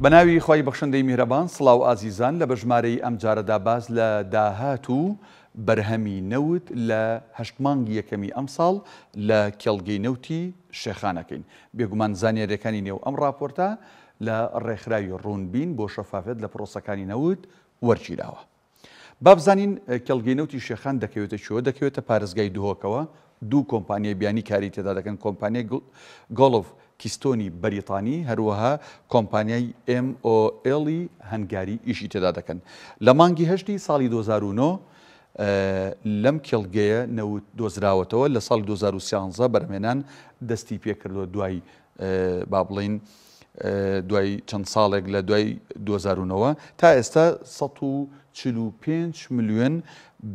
بەناوی خی بەخشندەی میهرەبان سڵاو ئازیزان لە بەژمارەی ئەم جارەدا باز لە داهات و بەرهەمی نەوت لە هەشت مانگی یەکەمی ئەم ساڵ لە کێڵگەی نەوتی شێخانەکەین. بێگومان زانیاریەکانی نێو ئەم راپۆرتە لە ڕێکخراوی ڕوونبین بۆ شەفافێت لە پرۆسەکانی نەوت وەرگیراوە. بابزانین کێڵگەی نەوتی شێخان دەکەوێتە چۆ دەکەوێتە پارێزگای دهۆکەوە. دوو کۆمپانیای بیانی کاری تێدا دەکەن، کۆمپانیای گۆڵف کیستۆنی بەریتانی هەروەها کۆمپانیای MOL هەنگاری ئیشی تێدا دەکەن. لە مانگی هەشتی ساڵی 2009 لەم کێڵگەیە نەوت دۆزراوەتەوە. لە ساڵی 2013 بەرهەمهێنان دەستی پێکردەوە دوای با بڵین دوای چەند ساڵێک لە دوای 2009 تا ئێستا 145 ملیۆن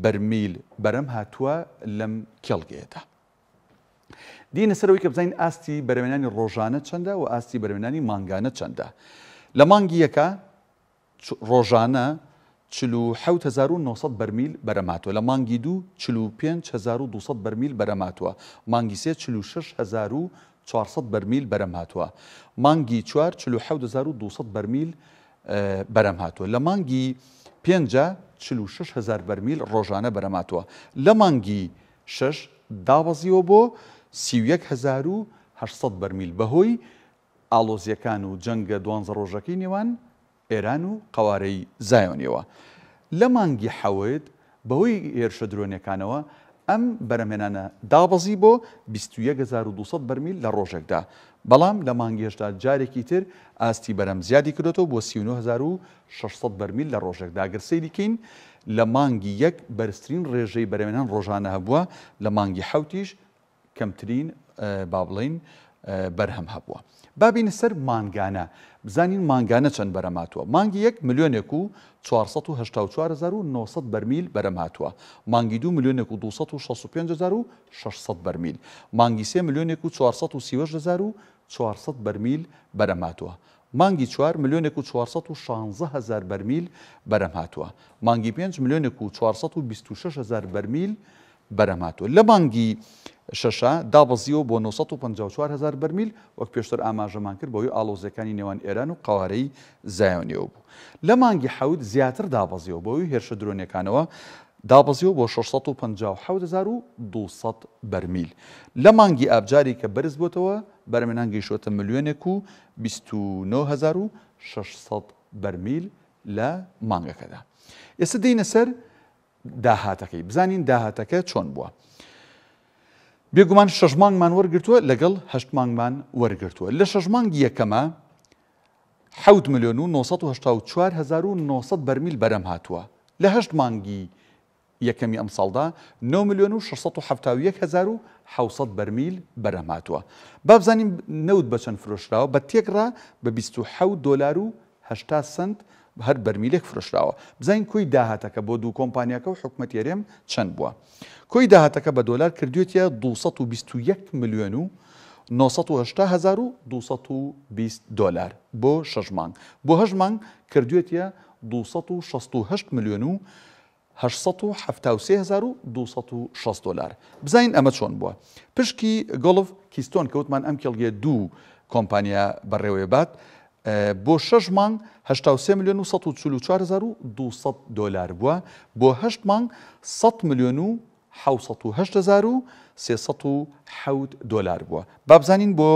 بەرمیل بەرەم هاتووە لەم کێڵگەیەدا. دینە سەرەوەی کە بزانین ئاستی بەرهەمهێنانی ڕۆژانە چەندە و ئاستی بەرهەمهێنانی مانگانە چەندە. لە مانگی یەکە ڕۆژانە 47900 بەرمیل بەرەماتوە، لە مانگی دوو 45200 بەرمیل بەرەماتوە، مانگی سێ 46400 بەرمیل بەرەم هاتووە، مانگی چوار 47200 بەرمیل بەرەم هاتووە، لە مانگی پێنجە 46000 بەرمیل ڕۆژانە بەرەماتوە، لە مانگی شەش دابەزیەوە بۆ 31800 بەرمیل بەهۆی ئاڵۆزیەکان و جەنگە 12 ڕۆژەکەی نێوان ئێران و قەوارەی زایۆنیەوە. لە مانگی حەوت بەهۆی هێرشە درۆنیەکانەوە ئەم بەرهەمهێنانە دابەزی بۆ 21200 بەرمیل لە ڕۆژێکدا، بەڵام لە مانگی هێشتا جارێکی تر ئاستی بەرەم زیادی کردێتەوە بۆ 39600 بەرمیل لە ڕۆژێکدا. گەر سەیری کەین لە مانگی یەک بەرزترین ڕێژەی بەرهەمهێنان ڕۆژانە هەبووە، لە مانگی حەوتیش کەمترین با بڵین بەرهەم هەبووە. بابینە سەر مانگانە، بزانین مانگانە چەند بەرەم هاتووە. مانگی یەک 1,484,900 بەرمیل بەرەم هاتووە، مانگی دو 1,265,600 بەرمیل، مانگی سێ 1,438,400 بەرمیل بەرەم هاتووە، مانگی چوار 1,416,000 بەرمیل بەرەم هاتووە، مانگی پێنج 1,426,000 بەرمیل بەرەم هاتووە. لە مانگی شەشە دابەزیەوە بۆ 954,000 بەرمیل وەک پێشتر ئاماژەمان کرد بۆی ئاڵۆزیەکانی نێوان ئێران و قەوارەی زایۆنیەوە بوو. لە مانگی حەوت زیاتر دابەزیەوە بۆی هێرشە درۆنیەکانەوە دابەزیەوە بۆ 657,200 بەرمیل. لە مانگی ئابجاری کە بەرز بووتەوە بەرهەمهێنان گەیشتووەتە 1,29,600 بەرمیل لە مانگەکەدا. ئێستا دێینە سەر داهاتەکەی، بزانین داهاتەکە چۆن بووە. بێگومان 6 مانگمان وەرگرتووە لەگەڵ 8 مانگمان وەرگرتووە. لە 6 مانگی یەکەمە 7,984,900 بەرمیل بەرەم هاتووە، لە 8 مانگی یەکەمی ئەم ساڵدا 9,671,700 بەرمیل بەرەم هاتووە. با بزانین نەوت بە چەند فرۆشراوە، بە تێکڕا بە $27.80 هەر بەرمیلێک فرۆشراوە. بزانین کۆی داهاتەکە بۆ دوو کۆمپانیاکە و حکومەت یاریەم چەند بووە. کۆی داهاتەکە بە دۆلار کردوێتە $221,980,220 بۆ 6 مانگ، بۆ 8 مانگ کردوێتە $268,873,260. بزانین ئەمە چۆن بووە. پشکی گۆڵف کیستۆن کەوتمان ئەم کێڵگەیە دوو کۆمپانیا بەڕێوەبات بۆ 6 مانگ $83,144,200 بووە، بۆ 8 مانگ $100,708,307 بووە. با بزانین بۆ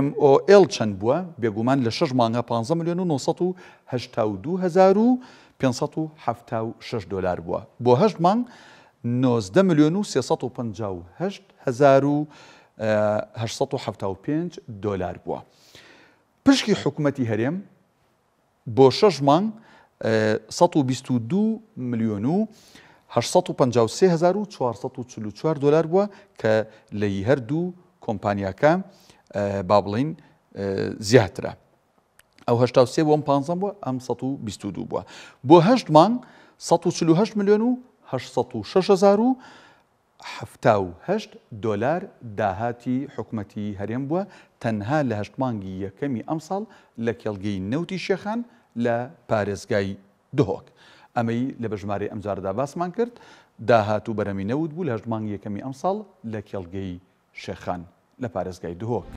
MOL چەند بووە، بێگومان لە 6 مانگە $15,982,576 بووە، بۆ 8 مانگ $19,358,875 بووە. پشکی حکومەتی هەرێم بۆ 6 مانگ $122,853,444 بووە کە لەی هەردوو کۆمپانیاکە با بڵین زیاترە. ئەو 83 بۆ 15 بووە، ئەم 122 بووە. بۆ 8 مانگ $148,878,078 داهاتی حکومەتی هەرێم بووە تەنها لە 8 مانگی یەکەمی ئەم ساڵ لە کێڵگەی نەوتی شێخان لە پارێزگای دهۆک. ئەمەی لە بەژمارەی ئەم جارەدا باسمان کرد، داهات و بەرەمی نەوت بوو لە 8 مانگی یەکەمی ئەم ساڵ لە کێڵگەی شێخان لە پارێزگای دهۆک.